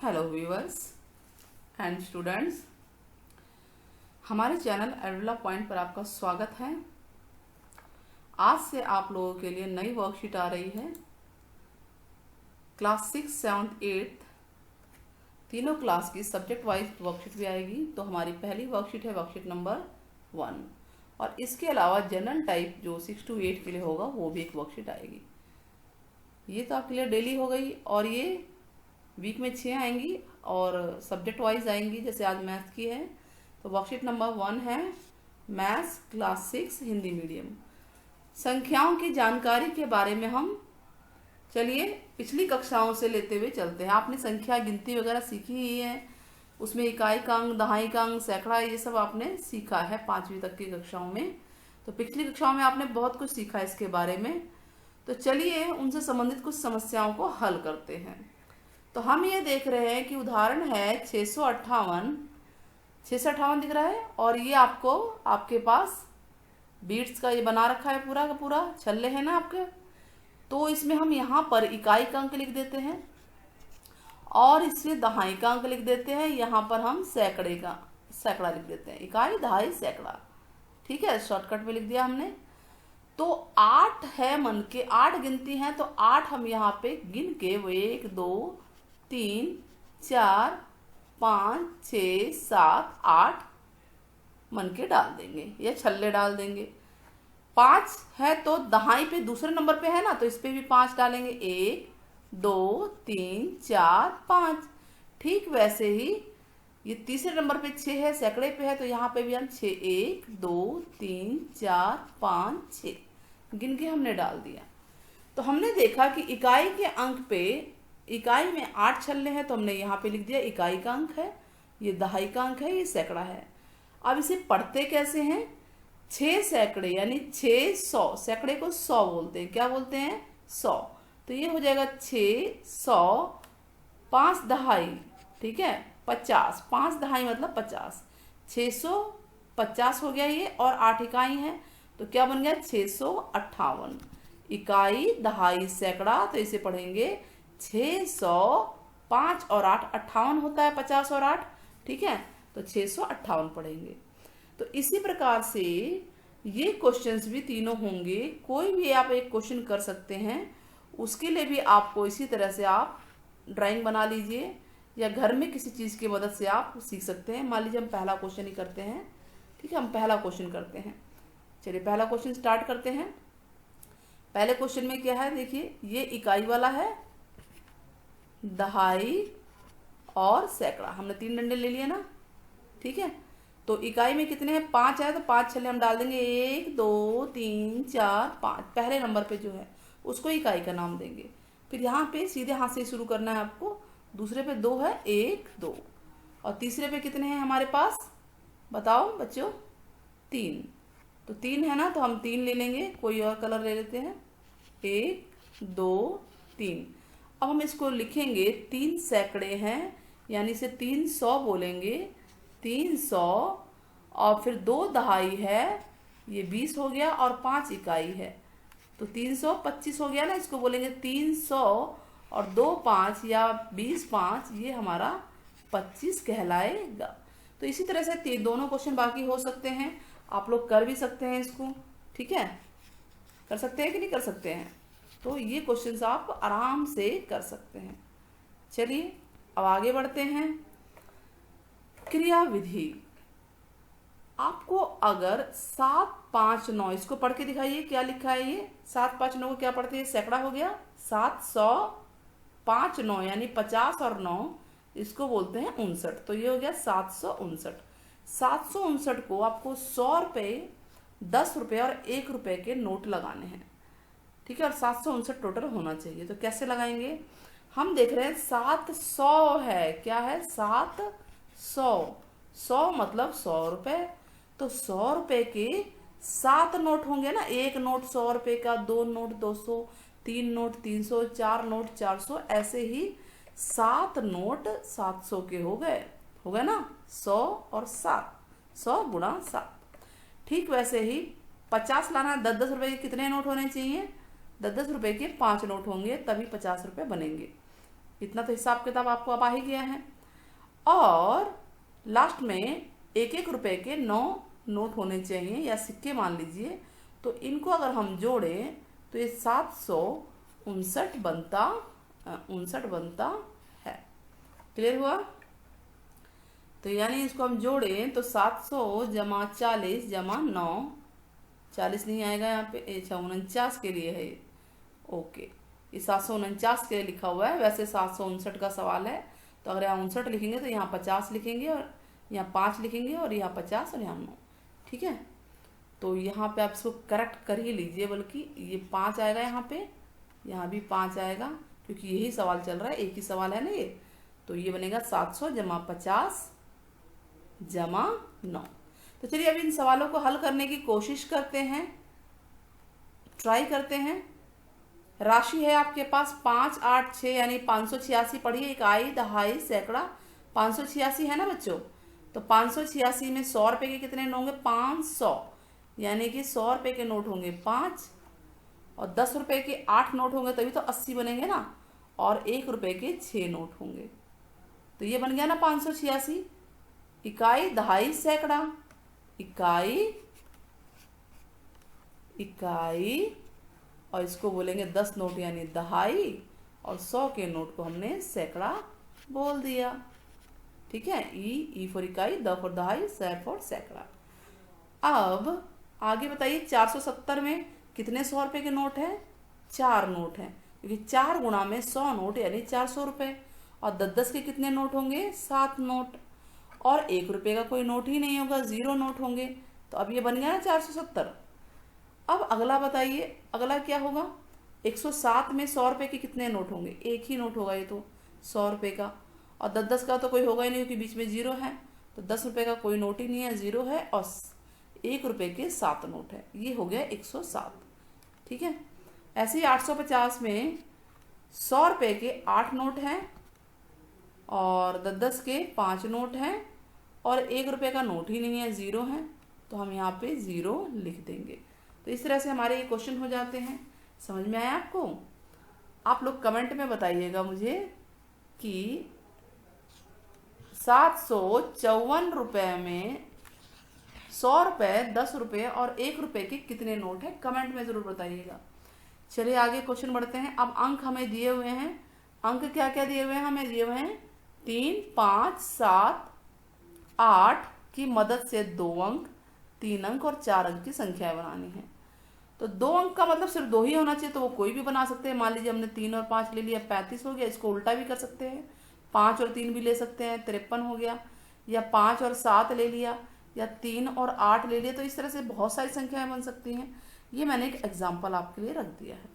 Hello viewers and students, हमारे channel एडुला point पर आपका स्वागत है। आज से आप लोगों के लिए नई वर्कशीट आ रही है। क्लास 6, 7, 8 तीनों क्लास की सब्जेक्ट वाइज वर्कशीट भी आएगी। तो हमारी पहली वर्कशीट है वर्कशीट नंबर 1, और इसके अलावा जनरल टाइप जो 6 to 8 के लिए होगा वो भी एक वर्कशीट आएगी। ये तो आपके लिए डेली हो गई, और ये वीक में 6 आएंगी और सब्जेक्ट वाइज आएंगी। जैसे आज मैथ्स की है तो वर्कशीट नंबर 1 है मैथ्स क्लास 6 हिंदी मीडियम। संख्याओं की जानकारी के बारे में हम चलिए पिछली कक्षाओं से लेते हुए चलते हैं। आपने संख्या गिनती वगैरह सीखी ही है, उसमें इकाई का अंक, दहाई का अंक, सैकड़ा, ये सब आपने सीखा है 5वीं तक की कक्षाओं में। तो पिछली कक्षाओं में आपने बहुत कुछ सीखा इसके बारे में। तो चलिए उनसे संबंधित कुछ समस्याओं को हल करते हैं। तो हम ये देख रहे हैं कि उदाहरण है 658 दिख रहा है, और ये आपको आपके पास बीट्स का ये बना रखा है, पूरा का पूरा छल्ले हैं ना आपके। तो इसमें हम यहाँ पर इकाई का अंक लिख देते हैं और इसमें दहाई का अंक लिख देते हैं। यहाँ पर हम सैकड़ा लिख देते हैं, इकाई, दहाई, सैकड़ा। ठीक है, शॉर्टकट में लिख दिया हमने। तो 8 है मन के, 8 गिनती हैं, तो 8 हम यहाँ पे गिन के वो 1 2 3 4 5 6 7 8 मन के डाल देंगे या छल्ले डाल देंगे। 5 है तो दहाई पे दूसरे नंबर पे है ना, तो इस पे भी 5 डालेंगे, 1 2 3 4 5। ठीक वैसे ही ये तीसरे नंबर पे 6 है, सैकड़े पे है, तो यहाँ पे भी हम 6 1 2 3 4 5 6 गिन के हमने डाल दिया। तो हमने देखा कि इकाई के अंक पे, इकाई में 8 छल्ले हैं, तो हमने यहाँ पे लिख दिया इकाई का अंक है, ये दहाई का अंक है, ये सैकड़ा है। अब इसे पढ़ते कैसे हैं? 6 सैकड़े यानी 600, सैकड़े को 100 बोलते हैं। क्या बोलते हैं? 100। तो ये हो जाएगा 600, 5 दहाई, ठीक है, 50, 5 दहाई मतलब 50, 650 हो गया ये, और 8 इकाई है, तो क्या बन गया? 658। इकाई, दहाई, सैकड़ा, तो इसे पढ़ेंगे 600, 5 और 8 58 होता है, 50 और 8, ठीक है, तो 658 पढ़ेंगे। तो इसी प्रकार से ये क्वेश्चंस भी तीनों होंगे। कोई भी आप एक क्वेश्चन कर सकते हैं, उसके लिए भी आपको इसी तरह से आप ड्राइंग बना लीजिए, या घर में किसी चीज़ की मदद से आप सीख सकते हैं। मान लीजिए हम पहला क्वेश्चन ही करते हैं, ठीक है, हम पहला क्वेश्चन करते हैं। चलिए पहला क्वेश्चन स्टार्ट करते हैं। पहले क्वेश्चन में क्या है, देखिए, ये इकाई वाला है, दहाई और सैकड़ा, हमने 3 डंडे ले लिए ना, ठीक है। तो इकाई में कितने हैं? 5 है, तो 5 छल्ले हम डाल देंगे, 1 2 3 4 5। पहले नंबर पे जो है उसको इकाई का नाम देंगे। फिर यहाँ पे सीधे हाथ से शुरू करना है आपको। दूसरे पे 2 है, 1 2, और तीसरे पे कितने हैं हमारे पास? बताओ बच्चों, 3। तो 3 है ना, तो हम 3 ले लेंगे, कोई और कलर ले लेते हैं, 1 2 3। अब हम इसको लिखेंगे, 3 सैकड़े हैं यानी इसे 300 बोलेंगे, 300, और फिर 2 दहाई है, ये 20 हो गया, और 5 इकाई है, तो 325 हो गया ना, इसको बोलेंगे 300, और 2 5 या 20 5, ये हमारा 25 कहलाएगा। तो इसी तरह से दोनों क्वेश्चन बाकी हो सकते हैं, आप लोग कर भी सकते हैं इसको, ठीक है, कर सकते हैं कि नहीं कर सकते हैं? तो ये क्वेश्चंस आप आराम से कर सकते हैं। चलिए अब आगे बढ़ते हैं। क्रिया विधि, आपको अगर 7 5 9, इसको पढ़ के दिखाइए क्या लिखा है ये। 7 5 9 को क्या पढ़ते हैं? सैकड़ा हो गया। 700 5 9 यानी 50 और 9, इसको बोलते हैं 59। तो ये हो गया 759। 759 को आपको 100 रुपये, 10 रुपये और 1 रुपये के नोट लगाने हैं, ठीक है, और 759 टोटल होना चाहिए। तो कैसे लगाएंगे? हम देख रहे हैं 700 है, क्या है? 700, 100 मतलब 100 रुपये, तो 100 रुपये के 7 नोट होंगे ना, एक नोट 100 रुपये का, 2 नोट 200, 3 नोट 300, 4 नोट 400, ऐसे ही 7 नोट 700 के हो गए ना, 100 और 7, 100 गुणा 7। ठीक वैसे ही 50 लाना, 10 रुपये के कितने नोट होने चाहिए? 10 रुपये के 5 नोट होंगे, तभी 50 रुपये बनेंगे। इतना तो हिसाब किताब आपको अब आ ही गया है। और लास्ट में 1-1 रुपए के 9 नोट होने चाहिए या सिक्के मान लीजिए। तो इनको अगर हम जोड़ें तो ये 759 बनता है। क्लियर हुआ? तो यानी इसको हम जोड़ें तो 700 जमा 40 जमा 9, 40 नहीं आएगा यहाँ पे, अच्छा 49 के लिए है ये। ओके, ये 749 के लिए लिखा हुआ है, वैसे 759 का सवाल है। तो अगर यहाँ 59 लिखेंगे तो यहाँ 50 लिखेंगे और यहाँ 5 लिखेंगे और यहाँ 50 और यहाँ 9। ठीक है, तो यहाँ पे आप इसको करेक्ट कर ही लीजिए, बल्कि ये 5 आएगा यहाँ भी 5 आएगा, क्योंकि यही सवाल चल रहा है, एक ही सवाल है ना ये। तो ये बनेगा 700 जमा 50 जमा 9। तो चलिए अब इन सवालों को हल करने की कोशिश करते हैं, ट्राई करते हैं। राशि है आपके पास 5, 8, 6 यानी 586। पढ़िए, इकाई, दहाई, सैकड़ा, 586 है ना बच्चों। तो 586 में 100 रुपए के कितने नोट होंगे? 500, यानी कि 100 रुपए के नोट होंगे 5, और 10 रुपए के 8 नोट होंगे तभी तो 80 बनेंगे ना, और 1 रुपए के 6 नोट होंगे। तो ये बन गया ना 586। इकाई, दहाई, सैकड़ा, इकाई और इसको बोलेंगे 10 नोट यानी दहाई, और 100 के नोट को हमने सैकड़ा बोल दिया। ठीक है, ई फॉर इकाई, द फॉर दहाई, सै फॉर सैकड़ा। अब आगे बताइए, 470 में कितने 100 रुपए के नोट हैं? 4 नोट हैं, क्योंकि 4 गुणा में 100 नोट यानी 400 रुपए। और 10-10 के कितने नोट होंगे? 7 नोट। और 1 रुपए का कोई नोट ही नहीं होगा, 0 नोट होंगे। तो अब ये बन गया ना 470। अब अगला बताइए, अगला क्या होगा? 107 में 100 रुपए के कितने नोट होंगे? एक ही नोट होगा ये तो, 100 रुपए का। और 10-10 का तो कोई होगा ही नहीं, क्योंकि बीच में 0 है। तो 10 रुपए का कोई नोट ही नहीं है, 0 है, और 1 रुपए के 7 नोट है। ये हो गया 107। ठीक है, ऐसे ही 850 में 100 रुपए के 8 नोट हैं, और 10-10 के 5 नोट हैं, और 1 रुपए का नोट ही नहीं है, 0 है। तो हम यहाँ पे 0 लिख देंगे। तो इस तरह से हमारे ये क्वेश्चन हो जाते हैं। समझ में आया आपको? आप लोग कमेंट में बताइएगा मुझे कि 754 रुपए में 100 रुपए, 10 रुपए और 1 रुपए के कितने नोट हैं, कमेंट में जरूर बताइएगा। चलिए आगे क्वेश्चन बढ़ते हैं। अब अंक हमें दिए हुए हैं। अंक क्या क्या दिए हुए हैं? हमें दिए हुए हैं 3, 5, 7, 8 की मदद से 2 अंक, 3 अंक और 4 अंक की संख्याएं बनानी है। तो 2 अंक का मतलब सिर्फ 2 ही होना चाहिए, तो वो कोई भी बना सकते हैं। मान लीजिए हमने 3 और 5 ले लिया, 35 हो गया। इसको उल्टा भी कर सकते हैं, 5 और 3 भी ले सकते हैं, 53 हो गया। या 5 और 7 ले लिया, या 3 और 8 ले लिया। तो इस तरह से बहुत सारी संख्याएं बन सकती हैं। ये मैंने एक एग्जाम्पल आपके लिए रख दिया है।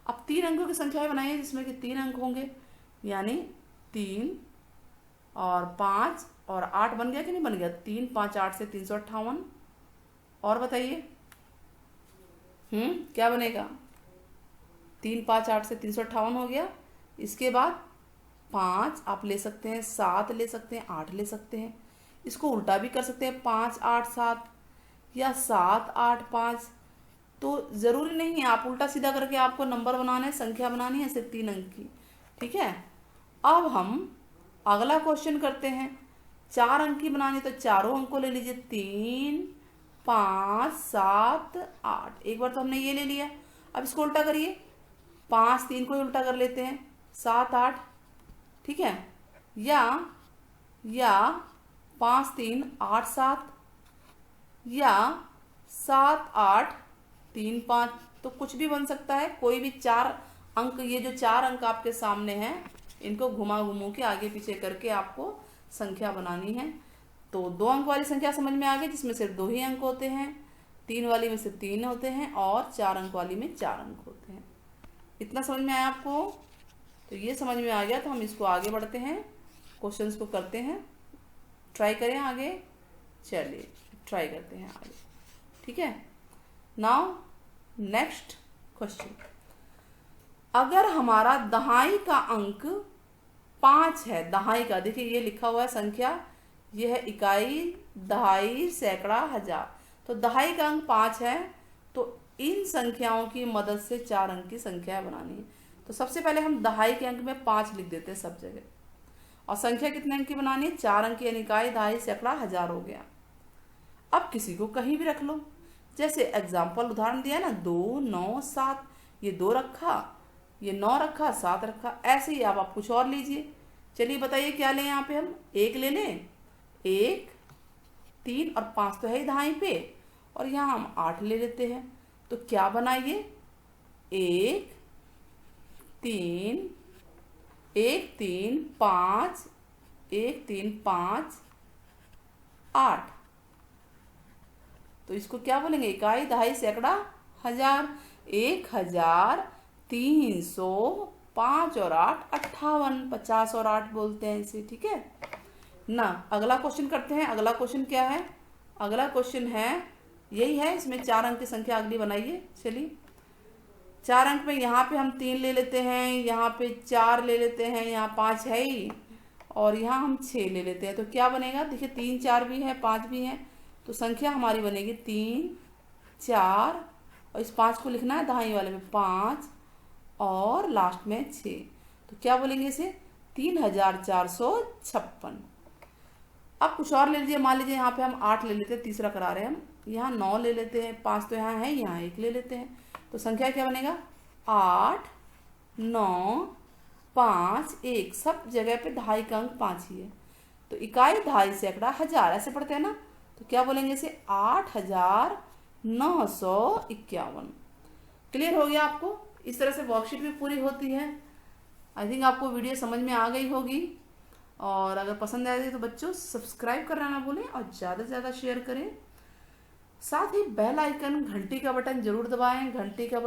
अब 3 अंकों की संख्याएं बनाइए, जिसमें कि 3 अंक होंगे, यानी 3 और 5 और 8 बन गया कि नहीं बन गया? 3, 5, 8 से 358। और बताइए क्या बनेगा? 3, 5, 8 से 358 हो गया। इसके बाद 5 आप ले सकते हैं, 7 ले सकते हैं, 8 ले सकते हैं। इसको उल्टा भी कर सकते हैं, 5, 8, 7 या 7, 8, 5। तो ज़रूरी नहीं है आप उल्टा सीधा करके आपको नंबर बनाना है, संख्या बनानी है सिर्फ 3 अंक की। ठीक है, अब हम अगला क्वेश्चन करते हैं। 4 अंक की बनानी, तो चारों अंक को ले लीजिए, 3, 5, 7, 8। एक बार तो हमने ये ले लिया। अब इसको उल्टा करिए, 5, 3 को ही उल्टा कर लेते हैं, 7, 8। ठीक है, या 5, 3, 8, 7, या 7, 8, 3, 5। तो कुछ भी बन सकता है, कोई भी 4 अंक। ये जो 4 अंक आपके सामने हैं, इनको घुमा घुमू के आगे पीछे करके आपको संख्या बनानी है। तो 2 अंक वाली संख्या समझ में आ गई, जिसमें सिर्फ 2 ही अंक होते हैं। 3 वाली में सिर्फ 3 होते हैं, और 4 अंक वाली में 4 अंक होते हैं। इतना समझ में आया आपको? तो ये समझ में आ गया, तो हम इसको आगे बढ़ते हैं, क्वेश्चंस को करते हैं, ट्राई करें आगे। चलिए ट्राई करते हैं आगे। ठीक है, नाउ नेक्स्ट क्वेश्चन। अगर हमारा दहाई का अंक 5 है, दहाई का, देखिए ये लिखा हुआ है संख्या, ये है इकाई, दहाई, सैकड़ा, हजार। तो दहाई का अंक 5 है, तो इन संख्याओं की मदद से 4 अंक की संख्या बनानी है। तो सबसे पहले हम दहाई के अंक में 5 लिख देते हैं सब जगह। और संख्या कितने अंक की बनानी है? 4 अंक की, यानी इकाई, दहाई, सैकड़ा, हजार हो गया। अब किसी को कहीं भी रख लो, जैसे एग्जाम्पल उदाहरण दिया ना, 2, 9, 7, ये 2 रखा, ये 9 रखा, 7 रखा, ऐसे ही आप कुछ और लीजिए। चलिए बताइए क्या लें यहाँ पे हम? 1 ले लें, 1, 3 और 5 तो है ही दहाई पे, और यहाँ हम 8 ले लेते हैं। तो क्या बनाइए? 1, 3, 1, 3, 5, 1, 3, 5, 8। तो इसको क्या बोलेंगे? इकाई, दहाई, सैकड़ा, हजार। 1305 और 8 58, 50 और 8 बोलते हैं इसे, ठीक है ना। अगला क्वेश्चन करते हैं। अगला क्वेश्चन क्या है? अगला क्वेश्चन है यही है, इसमें 4 अंक की संख्या अगली बनाइए। चलिए 4 अंक में यहाँ पे हम 3 ले लेते हैं, यहाँ पे 4 ले लेते हैं, यहाँ 5 है ही, और यहाँ हम 6 ले लेते हैं। तो क्या बनेगा? देखिए 3, 4 भी है, 5 भी है, तो संख्या हमारी बनेगी 3, 4, और इस 5 को लिखना है दहाई वाले में 5 और लास्ट में 6। तो क्या बोलेंगे इसे? 3456। अब कुछ और ले लीजिए। मान लीजिए यहाँ पे हम 8 ले लेते हैं, तीसरा करा रहे हैं हम। यहाँ 9 ले लेते हैं, 5 तो यहाँ है, यहाँ 1 ले लेते हैं। तो संख्या क्या बनेगा? 8, 9, 5, 1। सब जगह पे दहाई का अंक 5 ही है। तो इकाई, दहाई, सैकड़ा, हजार ऐसे पढ़ते हैं ना। तो क्या बोलेंगे इसे? 8951। क्लियर हो गया आपको? इस तरह से वर्कशीट भी पूरी होती है। आई थिंक आपको वीडियो समझ में आ गई होगी, और अगर पसंद आए तो बच्चों सब्सक्राइब करना ना भूलें और ज़्यादा से ज़्यादा शेयर करें। साथ ही बेल आइकन, घंटी का बटन जरूर दबाएं, घंटी का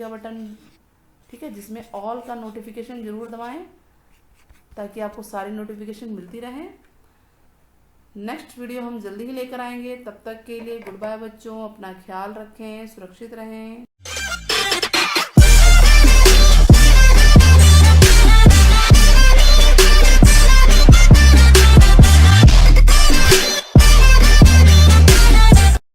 बटन, ठीक है, जिसमें ऑल का नोटिफिकेशन जरूर दबाएं ताकि आपको सारी नोटिफिकेशन मिलती रहे। नेक्स्ट वीडियो हम जल्दी ही लेकर आएंगे। तब तक के लिए गुड बाय बच्चों, अपना ख्याल रखें, सुरक्षित रहें।